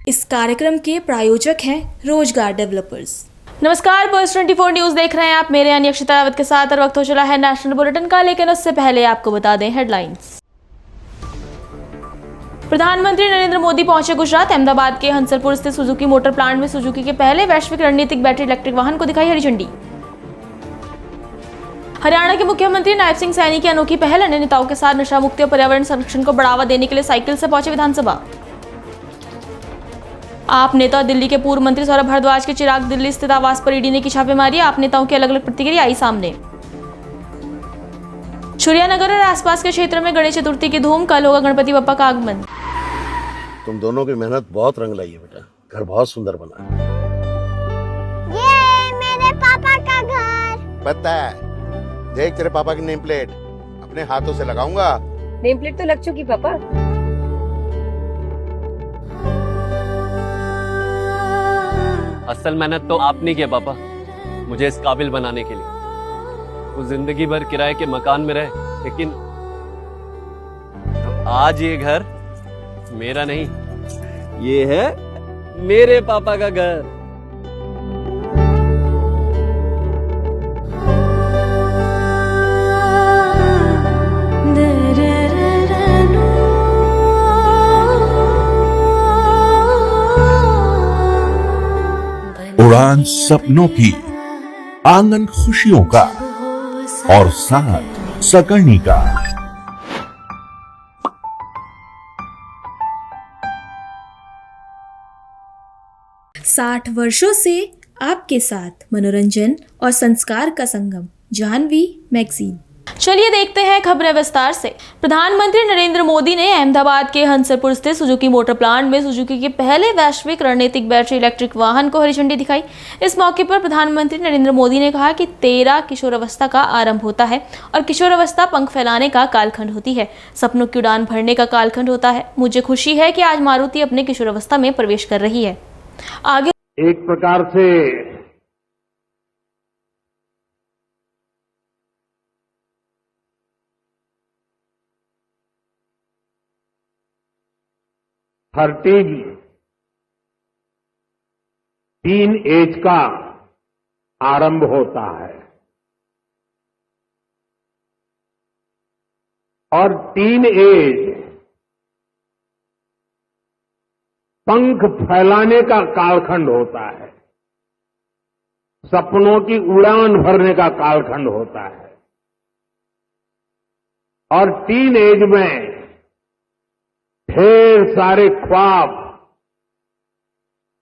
इस कार्यक्रम के प्रायोजक हैं रोजगार डेवलपर्स। नमस्कार, बर्स 24 न्यूज देख रहे हैं आप। मेरे यानी अक्षिता रावत के साथ और वक्त हो चला है नेशनल बुलेटिन का, लेकिन उससे पहले आपको बता दें हेडलाइंस। प्रधानमंत्री नरेंद्र मोदी पहुंचे गुजरात। अहमदाबाद के हंसरपुर स्थित सुजुकी मोटर प्लांट में सुजुकी के पहले वैश्विक रणनीतिक बैटरी इलेक्ट्रिक वाहन को दिखाई हरी झंडी। हरियाणा के मुख्यमंत्री नायब सिंह सैनी की अनोखी पहल, अन्य नेताओं के साथ नशा मुक्ति और पर्यावरण संरक्षण को बढ़ावा देने के लिए साइकिल से पहुंचे विधानसभा। आप नेता और दिल्ली के पूर्व मंत्री सौरभ भारद्वाज के चिराग दिल्ली स्थित आवास पर ईडी ने की छापेमारी। आप नेताओं की अलग अलग प्रतिक्रिया आई सामने। सूर्यानगर और आसपास के क्षेत्र में गणेश चतुर्थी की धूम, कल होगा गणपति बप्पा का आगमन। तुम दोनों की मेहनत बहुत रंग लाई है बेटा, घर बहुत सुंदर बना है। ये मेरे पापा का घर। पता है, देख तेरे पापा की नेम प्लेट अपने हाथों से लगाऊंगा। नेम प्लेट तो लग चुकी पापा। असल मेहनत तो आपने किया पापा, मुझे इस काबिल बनाने के लिए। वो जिंदगी भर किराए के मकान में रहे, लेकिन तो आज ये घर मेरा नहीं, ये है मेरे पापा का घर। उड़ान सपनों की, आंगन खुशियों का और साथ सकर्णी का। साठ वर्षों से आपके साथ मनोरंजन और संस्कार का संगम, जाह्नवी मैगजीन। चलिए देखते हैं खबरें विस्तार से। प्रधानमंत्री नरेंद्र मोदी ने अहमदाबाद के हंसरपुर स्थित सुजुकी मोटर प्लांट में सुजुकी के पहले वैश्विक रणनीतिक बैटरी इलेक्ट्रिक वाहन को हरी झंडी दिखाई। इस मौके पर प्रधानमंत्री नरेंद्र मोदी ने कहा कि 13 किशोरावस्था का आरंभ होता है और किशोरावस्था पंख फैलाने का कालखंड होती है, सपनों की उड़ान भरने का कालखंड होता है। मुझे खुशी है कि आज मारुति अपने किशोरावस्था में प्रवेश कर रही है। आगे एक प्रकार से टीन एज का आरंभ होता है और टीन एज पंख फैलाने का कालखंड होता है, सपनों की उड़ान भरने का कालखंड होता है। और टीन एज में ढेर सारे ख्वाब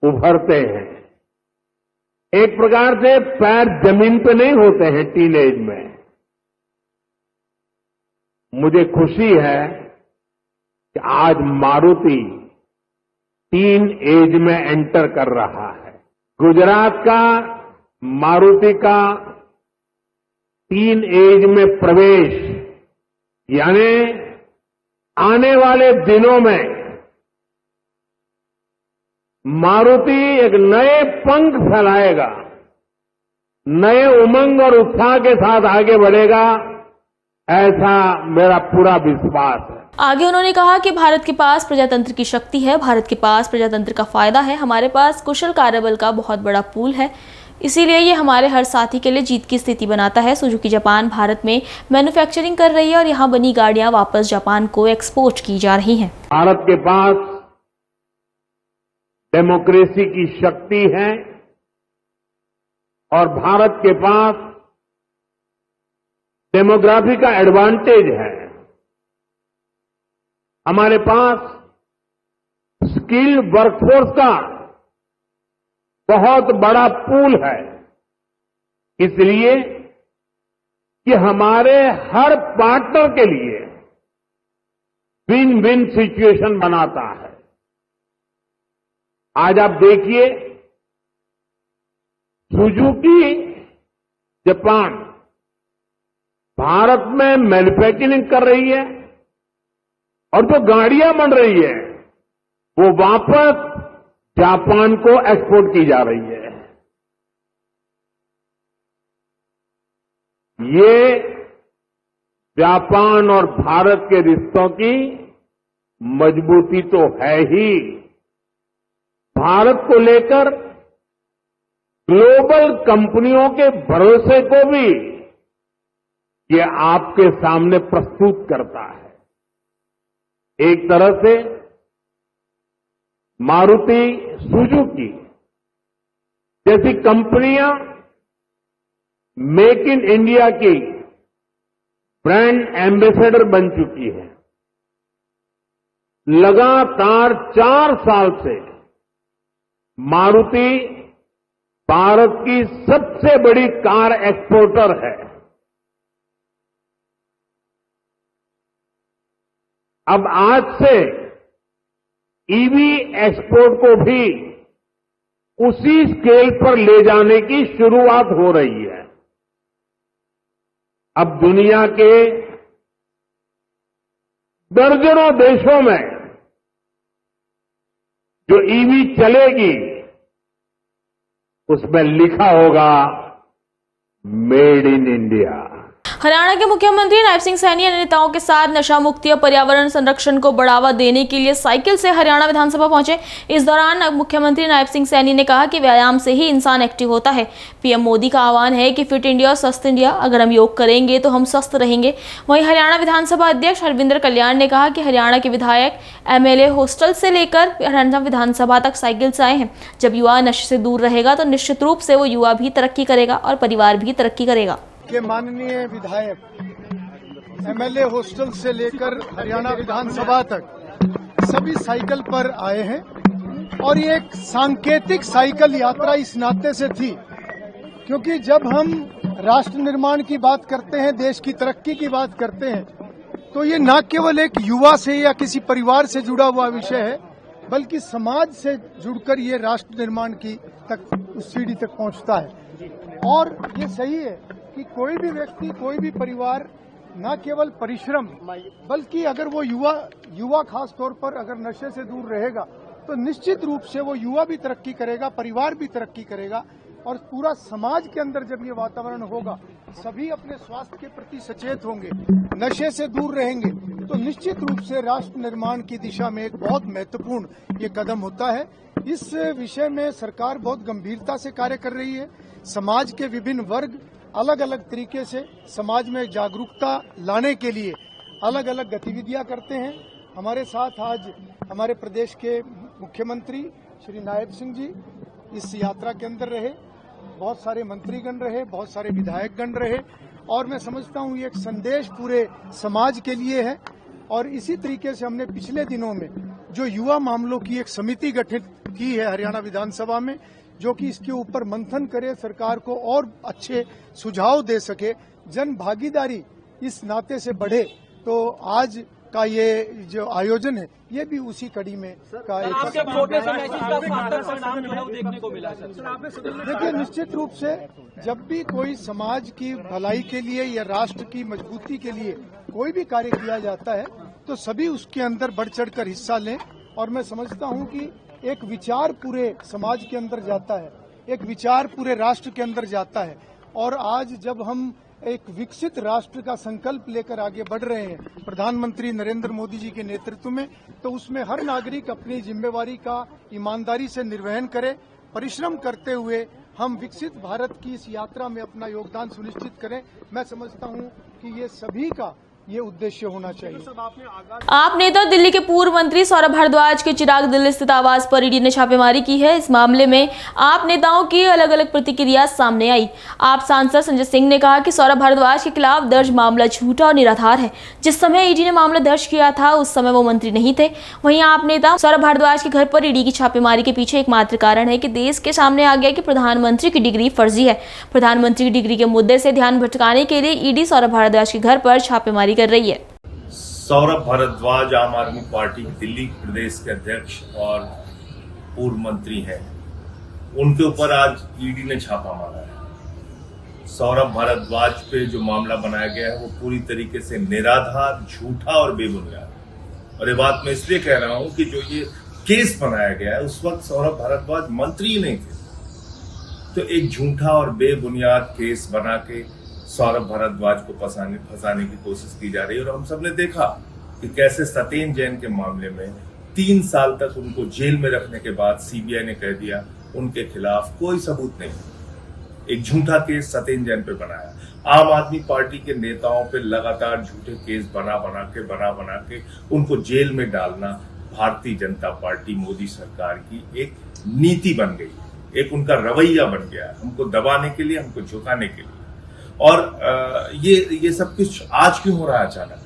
उभरते हैं। एक प्रकार से पैर जमीन पे नहीं होते हैं टीन एज में। मुझे खुशी है कि आज मारुति टीन एज में एंटर कर रहा है। गुजरात का मारुति का टीन एज में प्रवेश यानी आने वाले दिनों में मारुति एक नए पंख फैलाएगा, नए उमंग और उत्साह के साथ आगे बढ़ेगा, ऐसा मेरा पूरा विश्वास है। आगे उन्होंने कहा कि भारत के पास प्रजातंत्र की शक्ति है, भारत के पास प्रजातंत्र का फायदा है, हमारे पास कुशल कार्यबल का बहुत बड़ा पूल है, इसीलिए ये हमारे हर साथी के लिए जीत की स्थिति बनाता है। सुजुकी जापान भारत में मैन्युफैक्चरिंग कर रही है और यहाँ बनी गाड़ियां वापस जापान को एक्सपोर्ट की जा रही हैं। भारत के पास डेमोक्रेसी की शक्ति है और भारत के पास डेमोग्राफी का एडवांटेज है। हमारे पास स्किल्ड वर्कफोर्स का बहुत बड़ा पूल है, इसलिए कि हमारे हर पार्टनर के लिए विन विन सिचुएशन बनाता है। आज आप देखिए, सुजुकी जापान भारत में मैन्युफैक्चरिंग कर रही है और जो गाड़ियां बन रही है वो वापस जापान को एक्सपोर्ट की जा रही है। ये जापान और भारत के रिश्तों की मजबूती तो है ही, भारत को लेकर ग्लोबल कंपनियों के भरोसे को भी ये आपके सामने प्रस्तुत करता है। एक तरह से मारुति सुजुकी जैसी कंपनियां मेक इन इंडिया की ब्रांड एम्बेसडर बन चुकी है। लगातार 4 साल से मारुति भारत की सबसे बड़ी कार एक्सपोर्टर है। अब आज से ईवी एक्सपोर्ट को भी उसी स्केल पर ले जाने की शुरुआत हो रही है। अब दुनिया के दर्जनों देशों में जो ईवी चलेगी उसमें लिखा होगा मेड इन इंडिया। हरियाणा के मुख्यमंत्री नायब सिंह सैनी ने नेताओं के साथ नशा मुक्ति और पर्यावरण संरक्षण को बढ़ावा देने के लिए साइकिल से हरियाणा विधानसभा पहुंचे। इस दौरान मुख्यमंत्री नायब सिंह सैनी ने कहा कि व्यायाम से ही इंसान एक्टिव होता है। पीएम मोदी का आह्वान है कि फिट इंडिया और स्वस्थ इंडिया, अगर हम योग करेंगे तो हम स्वस्थ रहेंगे। वहीं हरियाणा विधानसभा अध्यक्ष हरविंदर कल्याण ने कहा कि हरियाणा के विधायक एमएलए हॉस्टल से लेकर हरियाणा विधानसभा तक साइकिल से आए हैं। जब युवा नशे से दूर रहेगा तो निश्चित रूप से वो युवा भी तरक्की करेगा और परिवार भी तरक्की करेगा। के माननीय विधायक एमएलए हॉस्टल से लेकर हरियाणा विधानसभा तक सभी साइकिल पर आए हैं और ये एक सांकेतिक साइकिल यात्रा इस नाते से थी क्योंकि जब हम राष्ट्र निर्माण की बात करते हैं, देश की तरक्की की बात करते हैं, तो ये न केवल एक युवा से या किसी परिवार से जुड़ा हुआ विषय है बल्कि समाज से जुड़कर ये राष्ट्र निर्माण की तक उस सीढ़ी तक पहुंचता है। और ये सही है कि कोई भी व्यक्ति, कोई भी परिवार न केवल परिश्रम बल्कि अगर वो युवा खास तौर पर अगर नशे से दूर रहेगा तो निश्चित रूप से वो युवा भी तरक्की करेगा, परिवार भी तरक्की करेगा और पूरा समाज के अंदर जब ये वातावरण होगा, सभी अपने स्वास्थ्य के प्रति सचेत होंगे, नशे से दूर रहेंगे, तो निश्चित रूप से राष्ट्र निर्माण की दिशा में एक बहुत महत्वपूर्ण ये कदम होता है। इस विषय में सरकार बहुत गंभीरता से कार्य कर रही है। समाज के विभिन्न वर्ग अलग अलग तरीके से समाज में जागरूकता लाने के लिए अलग अलग गतिविधियां करते हैं। हमारे साथ आज हमारे प्रदेश के मुख्यमंत्री श्री नायब सिंह जी इस यात्रा के अंदर रहे, बहुत सारे मंत्रीगण रहे, बहुत सारे विधायकगण रहे और मैं समझता हूं ये एक संदेश पूरे समाज के लिए है। और इसी तरीके से हमने पिछले दिनों में जो युवा मामलों की एक समिति गठित की है हरियाणा विधानसभा में, जो कि इसके ऊपर मंथन करे, सरकार को और अच्छे सुझाव दे सके, जन भागीदारी इस नाते से बढ़े, तो आज का ये जो आयोजन है ये भी उसी कड़ी में का एक देखने को मिला। देखिए, निश्चित रूप से जब भी कोई समाज की भलाई के लिए या राष्ट्र की मजबूती के लिए कोई भी कार्य किया जाता है तो सभी उसके अंदर बढ़ चढ़कर हिस्सा लें। और मैं समझता हूं कि एक विचार पूरे समाज के अंदर जाता है, एक विचार पूरे राष्ट्र के अंदर जाता है। और आज जब हम एक विकसित राष्ट्र का संकल्प लेकर आगे बढ़ रहे हैं प्रधानमंत्री नरेंद्र मोदी जी के नेतृत्व में, तो उसमें हर नागरिक अपनी जिम्मेवारी का ईमानदारी से निर्वहन करे, परिश्रम करते हुए हम विकसित भारत की इस यात्रा में अपना योगदान सुनिश्चित करें। मैं समझता हूं कि ये सभी का ये उद्देश्य होना चाहिए। आप नेता दिल्ली के पूर्व मंत्री सौरभ भारद्वाज के चिराग दिल्ली स्थित आवास पर ईडी ने छापेमारी की है। इस मामले में आप नेताओं की अलग अलग प्रतिक्रिया सामने आई। आप सांसद संजय सिंह ने कहा कि सौरभ भारद्वाज के खिलाफ दर्ज मामला झूठा और निराधार है। जिस समय ईडी ने मामला दर्ज किया था उस समय वो मंत्री नहीं थे। वहीं आप नेता सौरभ भारद्वाज के घर पर ईडी की छापेमारी के पीछे एकमात्र कारण है कि देश के सामने आ गया कि प्रधानमंत्री की डिग्री फर्जी है। प्रधानमंत्री की डिग्री के मुद्दे से ध्यान भटकाने के लिए ईडी सौरभ भारद्वाज के घर पर छापेमारी कर रही है। सौरभ भारद्वाज आम आदमी पार्टी दिल्ली प्रदेश के अध्यक्ष और पूर्व मंत्री हैं। उनके ऊपर आज ईडी ने छापा मारा है। सौरभ भारद्वाज पे जो मामला बनाया गया है वो पूरी तरीके से निराधार, झूठा और बेबुनियाद। और ये बात मैं इसलिए कह रहा हूं कि जो ये केस बनाया गया है उस वक्त सौरभ भारद्वाज मंत्री ही नहीं थे। तो एक झूठा और बेबुनियाद केस बना के सौरभ भारद्वाज को फंसाने की कोशिश की जा रही है। और हम सब ने देखा कि कैसे सत्येंद्र जैन के मामले में 3 साल तक उनको जेल में रखने के बाद सीबीआई ने कह दिया उनके खिलाफ कोई सबूत नहीं। एक झूठा केस सत्येंद्र जैन पे बनाया। आम आदमी पार्टी के नेताओं पे लगातार झूठे केस बना बना के उनको जेल में डालना भारतीय जनता पार्टी मोदी सरकार की एक नीति बन गई, एक उनका रवैया बन गया, हमको दबाने के लिए, हमको झुकाने के लिए। और ये सब कुछ आज क्यों हो रहा है अचानक?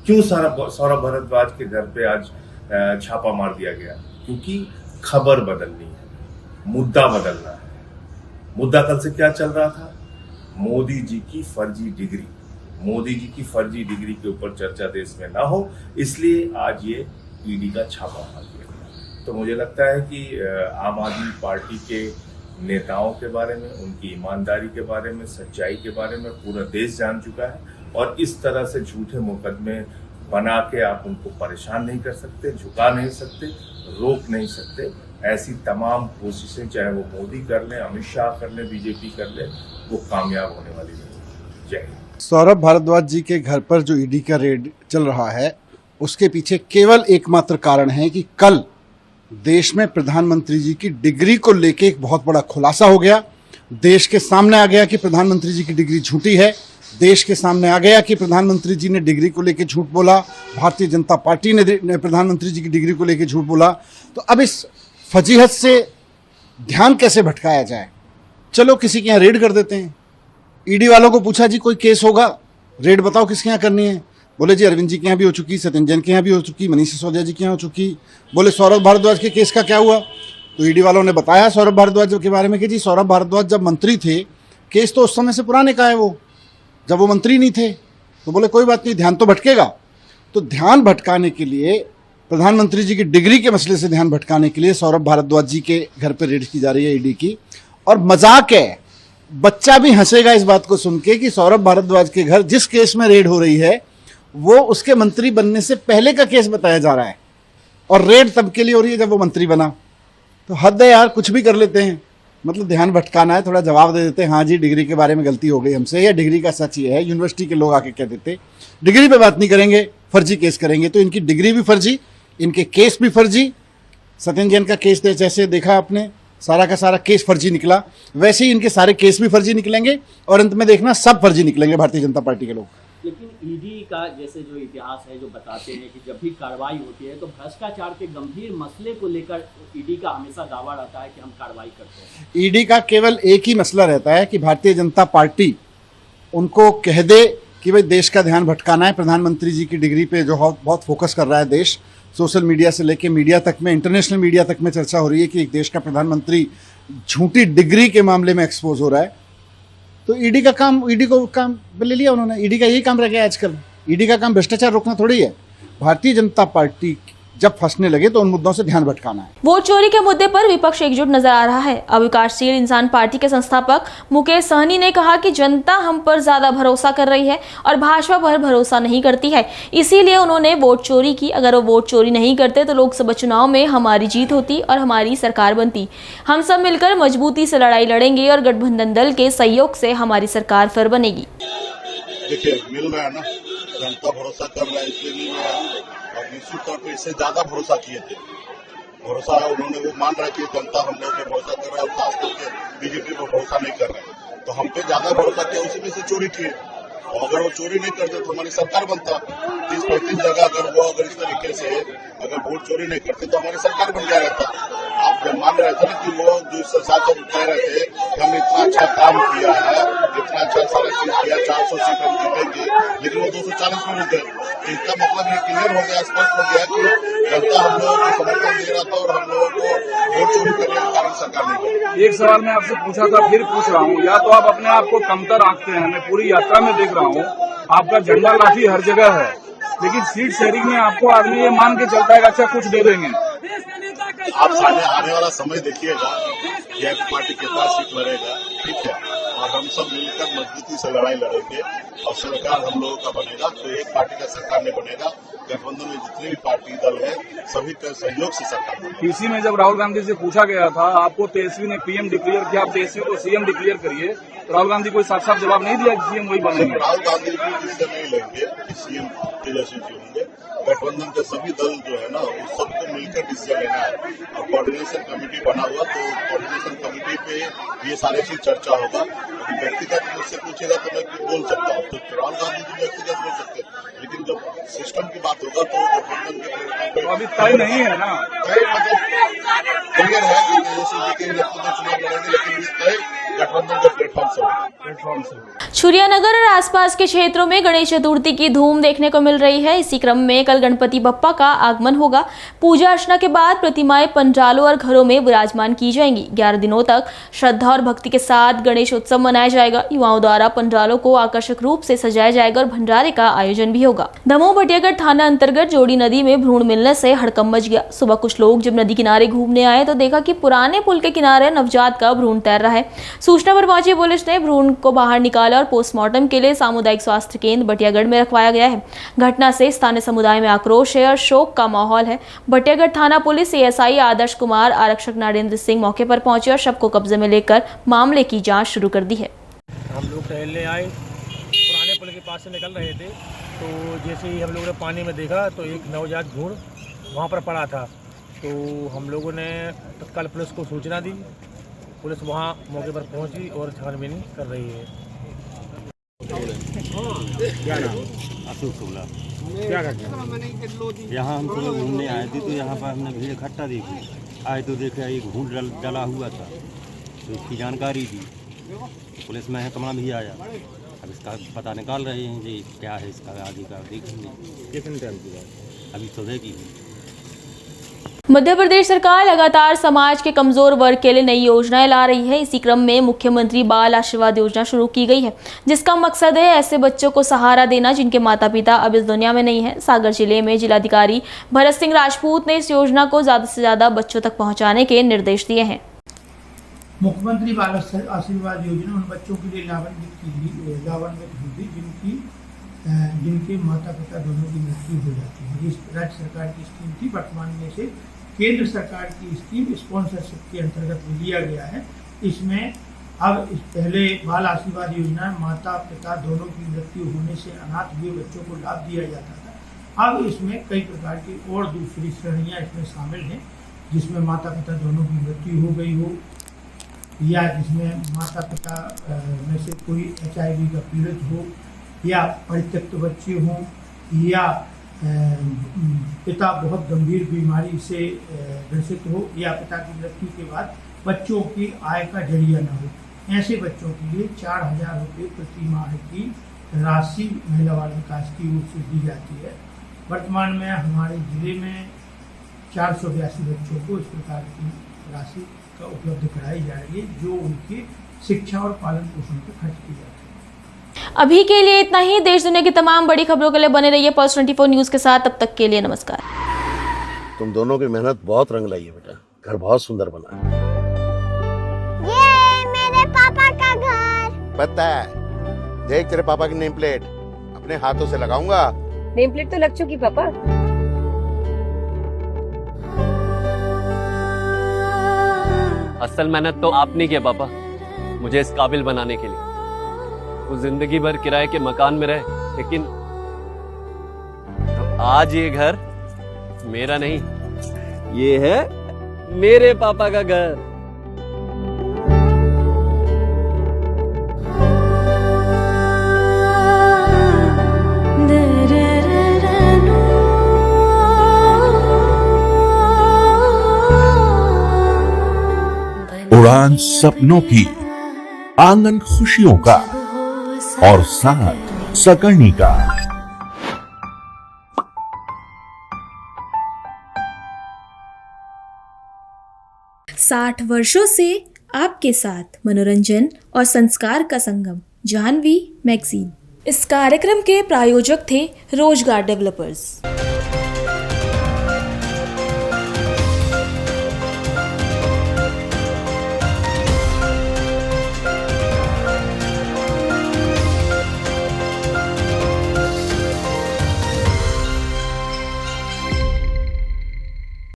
क्यों सौरभ भारद्वाज के घर पे आज छापा मार दिया गया? क्योंकि खबर बदलनी है, मुद्दा बदलना है। मुद्दा कल से क्या चल रहा था? मोदी जी की फर्जी डिग्री। मोदी जी की फर्जी डिग्री के ऊपर चर्चा देश में ना हो, इसलिए आज ये ईडी का छापा मार दिया गया। तो मुझे लगता है कि आम आदमी पार्टी के नेताओं के बारे में, उनकी ईमानदारी के बारे में, सच्चाई के बारे में पूरा देश जान चुका है। और इस तरह से झूठे मुकदमे बना के आप उनको परेशान नहीं कर सकते, झुका नहीं सकते, रोक नहीं सकते। ऐसी तमाम कोशिशें चाहे वो मोदी कर ले, अमित शाह कर ले, बीजेपी कर ले, वो कामयाब होने वाली नहीं। जय हिंद। सौरभ भारद्वाज जी के घर पर जो ईडी का रेड चल रहा है, उसके पीछे केवल एकमात्र कारण है कि कल देश में प्रधानमंत्री जी की डिग्री को लेके एक बहुत बड़ा खुलासा हो गया। देश के सामने आ गया कि प्रधानमंत्री जी की डिग्री झूठी है। देश के सामने आ गया कि प्रधानमंत्री जी ने डिग्री को लेके झूठ बोला, भारतीय जनता पार्टी ने प्रधानमंत्री जी की डिग्री को लेके झूठ बोला। तो अब इस फजीहत से ध्यान कैसे भटकाया जाए? चलो किसी के यहाँ रेड कर देते हैं। ईडी वालों को पूछा जी कोई केस होगा, रेड बताओ किसके यहाँ करनी है? बोले जी अरविंद जी के यहाँ भी हो चुकी, सत्येंद्र जैन के यहाँ भी हो चुकी, मनीष सिसोदिया जी के यहाँ हो चुकी। बोले सौरभ भारद्वाज के केस का क्या हुआ? तो ईडी वालों ने बताया सौरभ भारद्वाज के बारे में कि जी सौरभ भारद्वाज जब मंत्री थे, केस तो उस समय से पुराने का है, वो जब वो मंत्री नहीं थे। तो बोले कोई बात नहीं, ध्यान तो भटकेगा। तो ध्यान भटकाने के लिए, प्रधानमंत्री जी की डिग्री के मसले से ध्यान भटकाने के लिए सौरभ भारद्वाज जी के घर पर रेड की जा रही है ईडी की। और मजाक है, बच्चा भी हंसेगा इस बात को सुन के कि सौरभ भारद्वाज के घर जिस केस में रेड हो रही है वो उसके मंत्री बनने से पहले का केस बताया जा रहा है, और रेड तब के लिए हो रही है जब वो मंत्री बना। तो हद है यार, कुछ भी कर लेते हैं। मतलब ध्यान भटकाना है, थोड़ा जवाब दे देते हैं, हाँ जी डिग्री के बारे में गलती हो गई हमसे, या डिग्री का सच ये है। यूनिवर्सिटी के लोग आके कह देते डिग्री पे बात नहीं करेंगे, फर्जी केस करेंगे। तो इनकी डिग्री भी फर्जी, इनके केस भी फर्जी। सत्येंद्र जैन का केस जैसे देखा आपने, सारा का सारा केस फर्जी निकला, वैसे ही इनके सारे केस भी फर्जी निकलेंगे और अंत में देखना सब फर्जी निकलेंगे भारतीय जनता पार्टी के लोग। लेकिन ईडी का जैसे जो इतिहास है, जो बताते हैं कि जब भी कार्रवाई होती है तो भ्रष्टाचार के गंभीर मसले को लेकर ईडी का हमेशा दावा रहता है कि हम कार्रवाई करते हैं। ईडी का केवल एक ही मसला रहता है कि भारतीय जनता पार्टी उनको कह दे कि भाई देश का ध्यान भटकाना है। प्रधानमंत्री जी की डिग्री पे जो बहुत फोकस कर रहा है देश, सोशल मीडिया से लेके मीडिया तक में, इंटरनेशनल मीडिया तक में चर्चा हो रही है कि एक देश का प्रधानमंत्री झूठी डिग्री के मामले में एक्सपोज हो रहा है। तो ईडी का काम, ईडी को काम ले लिया उन्होंने। ईडी का यही काम रह गया आजकल। ईडी का काम भ्रष्टाचार रोकना थोड़ी है। भारतीय जनता पार्टी जब फंसने लगे तो उन मुद्दों से ध्यान भटकाना है। वोट चोरी के मुद्दे पर विपक्ष एकजुट नजर आ रहा है। अब विकासशील इंसान पार्टी के संस्थापक मुकेश सहनी ने कहा कि जनता हम पर ज्यादा भरोसा कर रही है और भाजपा पर भरोसा नहीं करती है, इसीलिए उन्होंने वोट चोरी की। अगर वो वोट चोरी नहीं करते तो लोकसभा चुनाव में हमारी जीत होती और हमारी सरकार बनती। हम सब मिलकर मजबूती से लड़ाई लड़ेंगे और गठबंधन दल के सहयोग से हमारी सरकार फिर बनेगी। देखिए मिल रहा है ना, जनता भरोसा कर रहा है, इसलिए मिल रहा है। और निश्चित तौर पर इससे ज्यादा भरोसा किए थे। भरोसा उन्होंने वो मान रहा है कि जनता हम लोग पे भरोसा कर रहा है और खास करके बीजेपी पर भरोसा नहीं कर रहे हैं। तो हम पे ज्यादा भरोसा किया, उसी में से चोरी किए। और अगर वो चोरी नहीं करते तो हमारी सरकार बनता। 30-35 जगह अगर इस तरीके से अगर वोट चोरी नहीं करते तो हमारी सरकार बन गया रहता। आप जब मान रहे थे ना कि वो जो शासक कह रहे थे कि हमने इतना अच्छा काम किया है, इतना अच्छा सारा चीज किया, 400 सीट हम जीतेंगे, लेकिन वो 240 में रुक गए। इसका मतलब ये क्लियर हो गया, स्पष्ट हो गया कि जनता हम लोगों को समर्थन दे रहा था और हम लोगों को वोट चोरी करने के कारण सरकार नहीं गई। एक सवाल मैं आपसे पूछा था, फिर पूछ रहा हूँ, या तो आप अपने आप को कमतर आंकते हैं। मैं पूरी यात्रा में देख रहा हूँ आपका झंडा लाठी हर जगह है, लेकिन सीट शेयरिंग में आपको आदमी ये मान के चलता है कि अच्छा कुछ दे देंगे। आप आने वाला समय देखिएगा कि एक पार्टी के पास सीट लड़ेगा, ठीक है, और हम सब मिलकर मजबूती से लड़ाई लड़ेंगे और सरकार हम लोगों का बनेगा। तो एक पार्टी का सरकार नहीं बनेगा, गठबंधन में जितने भी पार्टी दल है सभी का सहयोग से सरकार बनेगी। इसी में जब राहुल गांधी से पूछा गया था, आपको तेजस्वी ने पीएम डिक्लेयर किया, आप तेजस्वी को सीएम डिक्लेयर करिए, तो राहुल गांधी कोई साफ साफ जवाब नहीं दिया कि सीएम वही बनेंगे। राहुल गांधी भी इससे नहीं लेंगे, सीएम तेजस्वी जी होंगे। गठबंधन के सभी दल जो है ना उस सबको मिलकर डिसीजन लेना है और कोऑर्डिनेशन कमेटी बना हुआ, तो कोऑर्डिनेशन कमेटी पे ये सारी चीज चर्चा होगा। व्यक्तिगत मुझसे पूछेगा तो मैं बोल सकता हूँ, तो राहुल गांधी जी व्यक्तिगत बोल सकते हैं, लेकिन जब सिस्टम की बात होगा तो गठबंधन के अभी तय नहीं है ना, क्लियर है कि चुनाव लड़ेंगे, लेकिन तय गठबंधन के प्लेटफॉर्म से छुरियानगर और आसपास के क्षेत्रों में गणेश चतुर्थी की धूम देखने को मिल रही है। इसी क्रम में कल गणपति बप्पा का आगमन होगा। पूजा अर्चना के बाद प्रतिमाएं पंडालों और घरों में विराजमान की जाएंगी। 11 दिनों तक श्रद्धा और भक्ति के साथ गणेश उत्सव मनाया जाएगा। युवाओं द्वारा पंडालों को आकर्षक रूप से सजाया जाएगा और भंडारे का आयोजन भी होगा। दमोह बटियागढ़ थाना अंतर्गत जोड़ी नदी में भ्रूण मिलने से हड़कंप मच गया। सुबह कुछ लोग जब नदी किनारे घूमने आए तो देखा कि पुराने पुल के किनारे नवजात का भ्रूण तैर रहा है। सूचना पर पहुंची पुलिस ने भ्रूण को बाहर निकाला और पोस्टमार्टम के लिए सामुदायिक स्वास्थ्य केंद्र बटियागढ़ में रखवाया गया है। घटना से स्थानीय समुदाय में आक्रोश है और शोक का माहौल है। बटियागढ़ थाना पुलिस एएसआई आदर्श कुमार, आरक्षक नारेंद्र सिंह मौके पर पहुंचे और शव को कब्जे में लेकर मामले की जांच शुरू कर दी है। हम लोग टहलने आए, पुराने पुल के पास से निकल रहे थे, तो जैसे ही हम लोगों ने पानी में देखा तो एक नवजात भ्रूण वहाँ पर पड़ा था। तो हम लोगों ने तत्काल पुलिस को सूचना दी। पुलिस वहाँ मौके पर पहुंची और छानबीन कर रही है। क्या नाम? अशोक शुक्ला। क्या करते हैं? यहाँ हम लोग घूमने आए थे, तो यहाँ पर हमने भीड़ इकट्ठा देखी। आए तो देखा एक भ्रूण जला हुआ था, तो इसकी जानकारी दी। पुलिस महकमा भी आया, अब इसका पता निकाल रहे हैं जी क्या है इसका आगे का देखेंगे। कितने टाइम की बात? अभी सुबह की है। मध्य प्रदेश सरकार लगातार समाज के कमजोर वर्ग के लिए नई योजनाएं ला रही है। इसी क्रम में मुख्यमंत्री बाल आशीर्वाद योजना शुरू की गई है, जिसका मकसद है ऐसे बच्चों को सहारा देना जिनके माता पिता अब इस दुनिया में नहीं है। सागर जिले में जिलाधिकारी भरत सिंह राजपूत ने इस योजना को ज्यादा से ज्यादा बच्चों तक पहुंचाने के निर्देश दिए हैं। मुख्यमंत्री बाल आशीर्वाद योजना उन बच्चों के लिए लाभान्वित होगी जिनके माता पिता दोनों की मृत्यु हो जाती है। इस राज्य सरकार की स्कीम थी, वर्तमान में से केंद्र सरकार की स्कीम स्पॉन्सरशिप के अंतर्गत लिया गया है। इसमें अब पहले बाल आशीर्वाद योजना माता पिता दोनों की मृत्यु होने से अनाथ हुए बच्चों को लाभ दिया जाता था। अब इसमें कई प्रकार की और दूसरी श्रेणियां इसमें शामिल हैं, जिसमें माता पिता दोनों की मृत्यु हो गई हो, या जिसमें माता पिता में से कोई HIV का पीड़ित हो, या परित्यक्त बच्चे हों, या पिता बहुत गंभीर बीमारी से ग्रसित हो, या पिता की मृत्यु के बाद बच्चों की आय का जरिया न हो। ऐसे बच्चों के लिए 4000 रुपये प्रति माह की राशि महिला बाल विकास की ओर से दी जाती है। वर्तमान में हमारे जिले में 482 बच्चों को इस प्रकार की राशि का उपलब्ध कराई जा रही है, जो उनकी शिक्षा और पालन पोषण पर खर्च की जाती है। अभी के लिए इतना ही। देश दुनिया की तमाम बड़ी खबरों के लिए बने रहिए पल्स 24 न्यूज के साथ। तब तक के लिए नमस्कार। तुम दोनों की मेहनत बहुत रंग लाई है बेटा, घर बहुत सुंदर बना है। ये मेरे पापा का घर। पता है, देख तेरे पापा की नेम प्लेट अपने हाथों से लगाऊंगा। नेम प्लेट तो लग चुकी पापा। असल मेहनत तो आपने की है पापा, मुझे इस काबिल बनाने के लिए। वो जिंदगी भर किराए के मकान में रहे, लेकिन आज ये घर मेरा नहीं, ये है मेरे पापा का घर। उड़ान सपनों की, आंगन खुशियों का और साथ सकर्णी का। 60 वर्षों से आपके साथ मनोरंजन और संस्कार का संगम, जाह्नवी मैगजीन। इस कार्यक्रम के प्रायोजक थे रोजगार डेवलपर्स।